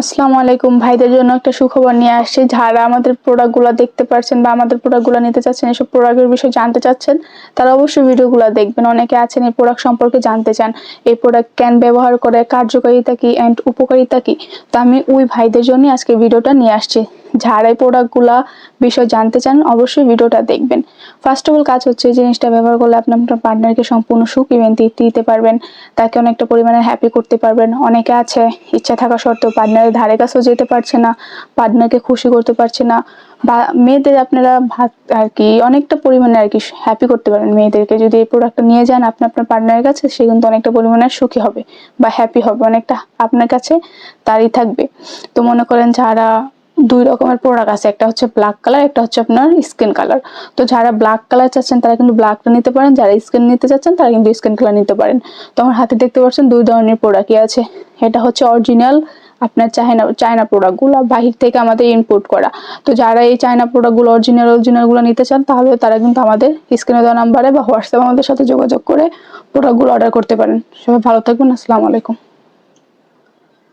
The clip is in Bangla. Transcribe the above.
আসসালামু আলাইকুম। ভাইদের জন্য একটা সুখবর নিয়ে আসছি। যারা আমাদের প্রোডাক্টগুলো দেখতে পারছেন বা আমাদের প্রোডাক্টগুলো নিতে চাচ্ছেন, এসব প্রোডাক্টের বিষয়ে জানতে চাচ্ছেন, তারা অবশ্যই ভিডিওগুলো দেখবেন। অনেকে আছেন এই প্রোডাক্ট সম্পর্কে জানতে চান, এই প্রোডাক্ট কেন ব্যবহার করে, কার্যকারিতা কি এন্ড উপকারিতা কি। তো আমি ওই ভাইদের জন্য আজকে ভিডিওটা নিয়ে আসছি। যারা এই প্রোডাক্টগুলা বিষয় জানতে চান অবশ্যই ভিডিওটা দেখবেন। ফার্স্ট অফ অল কাজ হচ্ছে এই জিনিসটা ব্যবহার করলে আপনি আপনার পার্টনারকে সম্পূর্ণ সুখ ইভেন দিতে পারবেন, তাকে অনেকটা পরিমাণে হ্যাপি করতে পারবেন। অনেকে আছে ইচ্ছা থাকা সত্ত্বেও পার্টনারের ধারে কাছেও যেতে পারছে না, পার্টনারকে খুশি করতে পারছে না, বা মেয়েদের আপনারা ভাত আর কি অনেকটা পরিমাণে আর কি হ্যাপি করতে পারেন মেয়েদেরকে। যদি এই প্রোডাক্টটা নিয়ে যান আপনি আপনার পার্টনারের কাছে, সে কিন্তু অনেকটা পরিমাণে সুখী হবে বা হ্যাপি হবে, অনেকটা আপনার কাছে তারই থাকবে। তো মনে করেন যারা দুই রকমের প্রোডাক্ট আছে, একটা হচ্ছে ব্ল্যাক কালার, একটা হচ্ছে আপনার স্কিন কালার। তো যারা ব্ল্যাক কালার চাচ্ছেন তারা কিন্তু ব্ল্যাকটা নিতে পারেন, যারা স্কিন নিতে চাচ্ছেন তারা কিন্তু স্কিন কালার নিতে পারেন। তো আমার হাতে দেখতে পাচ্ছেন দুই ধরনের প্রোডাক্টই আছে। এটা হচ্ছে অরিজিনাল আপনার চায়না প্রোডাক্ট গুলো, বাহির থেকে আমাদের ইম্পোর্ট করা। তো যারা এই চায়না প্রোডাক্ট গুলো অরিজিনাল গুলো নিতে চান, তাহলে তারা কিন্তু আমাদের স্ক্রিনে দেওয়া নাম্বারে বা হোয়াটসঅ্যাপে আমাদের সাথে যোগাযোগ করে প্রোডাক্ট গুলো অর্ডার করতে পারেন। সবাই ভালো থাকবেন। আসসালামু আলাইকুম।